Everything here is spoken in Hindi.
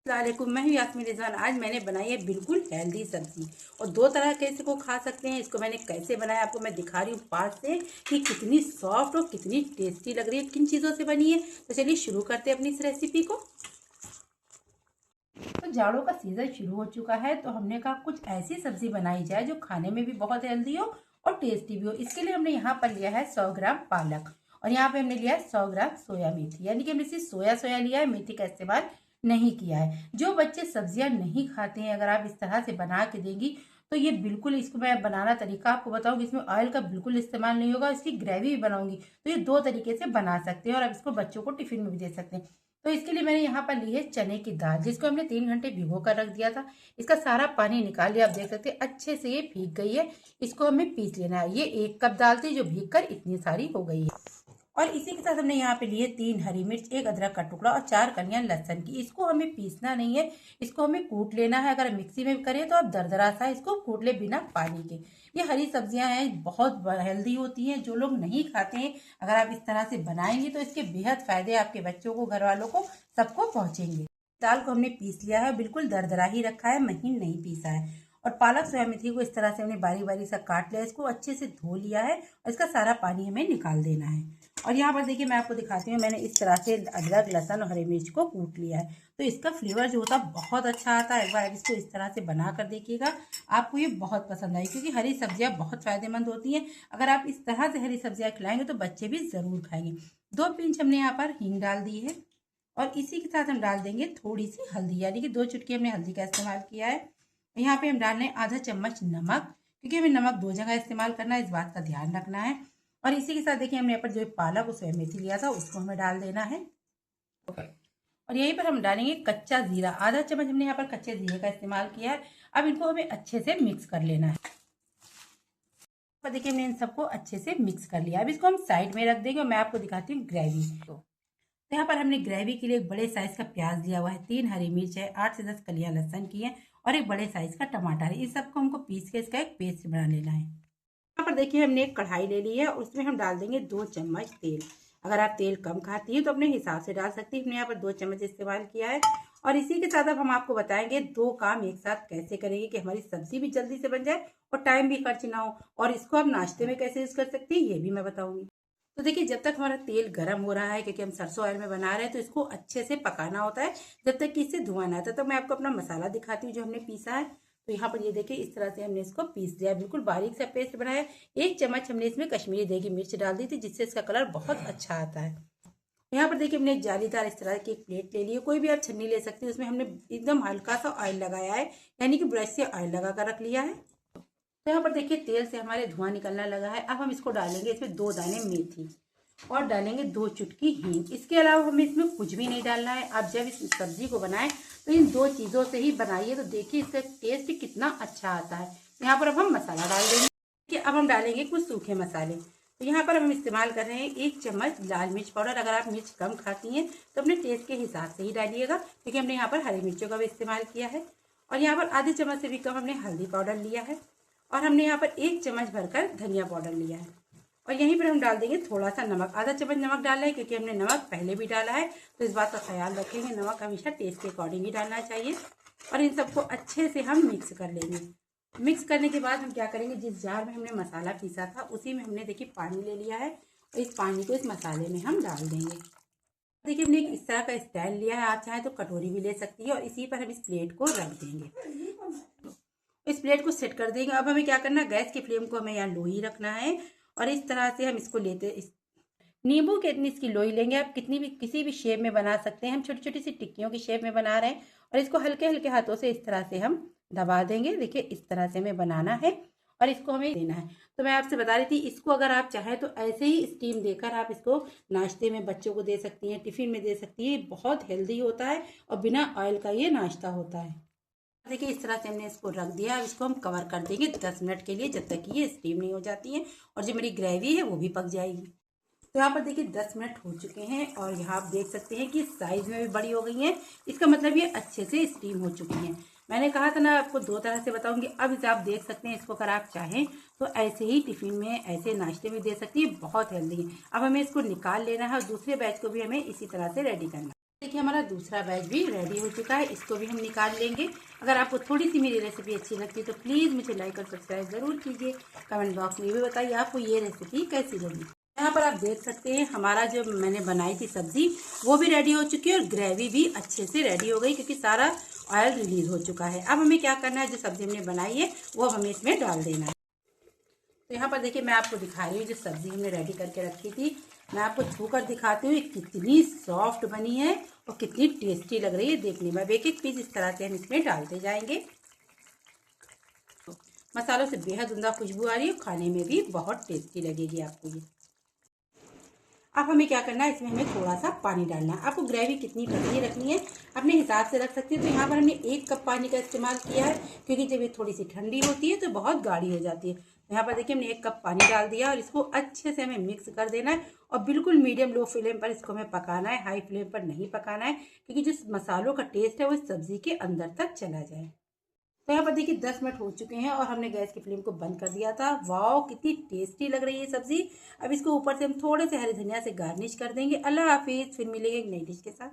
अस्सलामुअलैकुम, मैं हूँ यास्मीन रिजवान। आज मैंने बनाई है बिल्कुल हेल्दी सब्जी और दो तरह के इसको खा सकते हैं। इसको मैंने कैसे बनाया आपको मैं दिखा रही हूँ पास से कि कितनी सॉफ्ट और कितनी टेस्टी लग रही है, किन चीज़ों से बनी है। तो चलिए शुरू करते हैं अपनी इस रेसिपी को। तो जाड़ों का सीज़न शुरू हो चुका है तो हमने कहा कुछ ऐसी सब्जी बनाई जाए जो खाने में भी बहुत हेल्दी हो और टेस्टी भी हो। इसके लिए हमने यहाँ पर लिया है 100 ग्राम पालक और यहाँ पे हमने लिया है 100 ग्राम सोया मेथी, यानी कि हमने सिर्फ सोया लिया है, मेथी का इस्तेमाल नहीं किया है। जो बच्चे सब्जियां नहीं खाते हैं अगर आप इस तरह से बना के देंगी तो ये बिल्कुल, इसको मैं बनाना तरीका आपको बताऊंगी, इसमें ऑयल का बिल्कुल इस्तेमाल नहीं होगा। इसकी ग्रेवी भी बनाऊंगी तो ये दो तरीके से बना सकते हैं और आप इसको बच्चों को टिफिन में भी दे सकते हैं। तो इसके लिए मैंने यहाँ पर ली है चने की दाल, जिसको हमने 3 घंटे भिगो कर रख दिया था। इसका सारा पानी निकाल लिया, आप देख सकते हैं अच्छे से ये भीग गई है। इसको हमें पीस लेना है। ये 1 कप दाल थी जो भीग कर इतनी सारी हो गई है। और इसी के साथ हमने यहाँ पे लिए 3 हरी मिर्च, 1 अदरक का टुकड़ा और 4 कलियां लहसुन की। इसको हमें पीसना नहीं है, इसको हमें कूट लेना है। अगर मिक्सी में करें तो आप दरदरा सा इसको कूट ले बिना पानी के। ये हरी सब्जियां हैं, बहुत हेल्दी होती हैं। जो लोग नहीं खाते हैं अगर आप इस तरह से बनाएंगे तो इसके बेहद फायदे आपके बच्चों को, घर वालों को, सबको पहुंचेंगे। दाल को हमने पीस लिया है, बिल्कुल दरदरा ही रखा है, महीन नहीं पीसा है। और पालक सोया मेथी को इस तरह से हमने बारी बारी सा काट लिया, इसको अच्छे से धो लिया है और इसका सारा पानी हमें निकाल देना है। और यहाँ पर देखिए मैं आपको दिखाती हूँ, मैंने इस तरह से अदरक, लहसुन और हरी मिर्च को कूट लिया है तो इसका फ्लेवर जो होता है बहुत अच्छा आता है। एक बार आप इसको इस तरह से बना कर देखिएगा, आपको ये बहुत पसंद आएगी, क्योंकि हरी सब्जियाँ बहुत फायदेमंद होती हैं। अगर आप इस तरह से हरी सब्जियाँ खिलाएंगे तो बच्चे भी ज़रूर खाएंगे। 2 पिंच हमने यहाँ पर हींग डाल दी है और इसी के साथ हम डाल देंगे थोड़ी सी हल्दी, यानी कि 2 चुटकी हमने हल्दी का इस्तेमाल किया है। यहाँ पे हम डाल रहे हैं आधा चम्मच नमक, क्योंकि हमें नमक 2 जगह इस्तेमाल करना है, इस बात का ध्यान रखना है। और इसी के साथ देखिए हमने यहाँ पर जो पालक और सोया मेथी लिया था उसको हमें डाल देना है। और यहीं पर हम डालेंगे कच्चा जीरा, आधा चम्मच हमने यहाँ पर कच्चे जीरे का इस्तेमाल किया है। अब इनको हमें अच्छे से मिक्स कर लेना है। तो देखिए हमने इन सबको अच्छे से मिक्स कर लिया। अब इसको हम साइड में रख देंगे और मैं आपको दिखाती हूँ ग्रेवी। तो यहाँ पर हमने ग्रेवी के लिए एक बड़े साइज का प्याज लिया हुआ है, 3 हरी मिर्च है, 8 से 10 कलियां लहसुन की है और एक बड़े साइज का टमाटर है। इस सबको हमको पीस के इसका एक पेस्ट बना लेना है। यहाँ पर देखिए हमने एक कढ़ाई ले ली है, उसमें हम डाल देंगे 2 चम्मच तेल। अगर आप तेल कम खाती हैं तो अपने हिसाब से डाल सकती हैं। हमने यहाँ पर 2 चम्मच इस्तेमाल किया है। और इसी के साथ अब हम आपको बताएंगे 2 काम एक साथ कैसे करेंगे कि हमारी सब्जी भी जल्दी से बन जाए और टाइम भी खर्च ना हो। और इसको आप नाश्ते में कैसे यूज कर सकती है ये भी मैं बताऊंगी। तो देखिए जब तक हमारा तेल गर्म हो रहा है, क्योंकि हम सरसों ऑयल में बना रहे हैं तो इसको अच्छे से पकाना होता है जब तक कि इससे धुआं ना आता। तो मैं आपको अपना मसाला दिखाती हूँ जो हमने पीसा है। तो यहाँ पर ये देखिए इस तरह से हमने इसको पीस लिया, बिल्कुल बारीक सा पेस्ट बनाया। 1 चम्मच हमने इसमें कश्मीरी देगी मिर्च डाल दी थी, जिससे इसका कलर बहुत अच्छा आता है। यहाँ पर देखिए हमने एक जालीदार इस तरह की एक प्लेट ले ली है, कोई भी आप छन्नी ले सकते हैं। उसमें हमने एकदम हल्का सा ऑयल लगाया है, यानी कि ब्रश से ऑयल लगा कर रख लिया है। तो यहाँ पर देखिए तेल से हमारे धुआं निकलने लगा है। अब हम इसको डालेंगे इसमें 2 दाने मेथी और डालेंगे 2 चुटकी हींग। इसके अलावा हमें इसमें कुछ भी नहीं डालना है। आप जब इस सब्जी को बनाएं तो इन 2 चीज़ों से ही बनाइए, तो देखिए इसका टेस्ट कितना अच्छा आता है। यहाँ पर अब हम मसाला डाल देंगे कि अब हम डालेंगे कुछ सूखे मसाले। तो यहाँ पर हम इस्तेमाल कर रहे हैं 1 चम्मच लाल मिर्च पाउडर। अगर आप मिर्च कम खाती हैं तो अपने टेस्ट के हिसाब से ही डालिएगा, क्योंकि हमने यहाँ पर हरी मिर्चों का भी इस्तेमाल किया है। और यहाँ पर आधे चम्मच से भी कम हमने हल्दी पाउडर लिया है और हमने यहाँ पर 1 चम्मच भरकर धनिया पाउडर लिया है। और यहीं पर हम डाल देंगे थोड़ा सा नमक, आधा चम्मच नमक डाला है, क्योंकि हमने नमक पहले भी डाला है। तो इस बात का ख्याल रखेंगे, नमक हमेशा टेस्ट के अकॉर्डिंग ही डालना चाहिए। और इन सबको अच्छे से हम मिक्स कर लेंगे। मिक्स करने के बाद हम क्या करेंगे, जिस जार में हमने मसाला पीसा था उसी में हमने देखिए पानी ले लिया है और इस पानी को इस मसाले में हम डाल देंगे। देखिए हमने इस तरह का स्टैंड लिया है, आप चाहें तो कटोरी भी ले सकती है और इसी पर हम इस प्लेट को रख देंगे। इस प्लेट को सेट कर देंगे। अब हमें क्या करना है, गैस की फ्लेम को हमें यहाँ लो ही रखना है और इस तरह से हम इसको नींबू के इतनी इसकी लोई लेंगे। आप कितनी भी किसी भी शेप में बना सकते हैं। हम छोटी छोटी सी टिक्कियों की शेप में बना रहे हैं और इसको हल्के हल्के हाथों से इस तरह से हम दबा देंगे। देखिए इस तरह से हमें बनाना है और इसको हमें देना है। तो मैं आपसे बता रही थी, इसको अगर आप चाहें तो ऐसे ही स्टीम देकर आप इसको नाश्ते में बच्चों को दे सकती हैं, टिफिन में दे सकती है। बहुत हेल्दी होता है और बिना ऑयल का ये नाश्ता होता है। देखिए इस तरह से हमने इसको रख दिया। अब इसको हम कवर कर देंगे 10 मिनट के लिए, जब तक कि ये स्टीम नहीं हो जाती है और जो मेरी ग्रेवी है वो भी पक जाएगी। तो यहाँ पर देखिए 10 मिनट हो चुके हैं और यहाँ आप देख सकते हैं कि साइज में भी बड़ी हो गई है। इसका मतलब ये अच्छे से स्टीम हो चुकी हैं। मैंने कहा था ना आपको 2 तरह से बताऊंगी। अब इसे आप देख सकते हैं, इसको अगर आप चाहें तो ऐसे ही टिफिन में, ऐसे नाश्ते में दे सकती है, बहुत हेल्दी है। अब हमें इसको निकाल लेना है और दूसरे बैच को भी हमें इसी तरह से रेडी करना है। देखिए हमारा दूसरा बैच भी रेडी हो चुका है, इसको भी हम निकाल लेंगे। अगर आपको थोड़ी सी मेरी रेसिपी अच्छी लगती है तो प्लीज़ मुझे लाइक और सब्सक्राइब ज़रूर कीजिए। कमेंट बॉक्स में ये भी बताइए आपको ये रेसिपी कैसी लगी। यहाँ पर आप देख सकते हैं हमारा जो मैंने बनाई थी सब्जी वो भी रेडी हो चुकी है और ग्रेवी भी अच्छे से रेडी हो गई क्योंकि सारा ऑयल रिलीज हो चुका है। अब हमें क्या करना है, जो सब्जी हमने बनाई है वो हमें इसमें डाल देना है। तो यहाँ पर देखिए मैं आपको दिखा रही हूँ जो सब्जी हमने रेडी करके रखी थी। मैं आपको छूकर दिखाती हूँ कितनी सॉफ्ट बनी है और कितनी टेस्टी लग रही है देखने में। अब एक एक पीस इस तरह से हम इसमें डालते जाएंगे। मसालों से बेहद उम्दा खुशबू आ रही है, खाने में भी बहुत टेस्टी लगेगी आपको ये। अब हमें क्या करना है, इसमें हमें थोड़ा सा पानी डालना है। आपको ग्रेवी कितनी पतली रखनी है अपने हिसाब से रख सकते हैं। तो यहाँ पर हमने 1 कप पानी का इस्तेमाल किया है क्योंकि जब ये थोड़ी सी ठंडी होती है तो बहुत गाढ़ी हो जाती है। तो यहाँ पर देखिए हमने 1 कप पानी डाल दिया और इसको अच्छे से हमें मिक्स कर देना है और बिल्कुल मीडियम लो फ्लेम पर इसको हमें पकाना है, हाई फ्लेम पर नहीं पकाना है क्योंकि जो मसालों का टेस्ट है वो सब्जी के अंदर तक चला जाए। तो यहाँ पर देखिए 10 मिनट हो चुके हैं और हमने गैस की फ्लेम को बंद कर दिया था। वाओ कितनी टेस्टी लग रही है सब्जी। अब इसको ऊपर से हम थोड़े से हरी धनिया से गार्निश कर देंगे। अल्लाह हाफिज, फिर मिलेंगे एक नई डिश के साथ।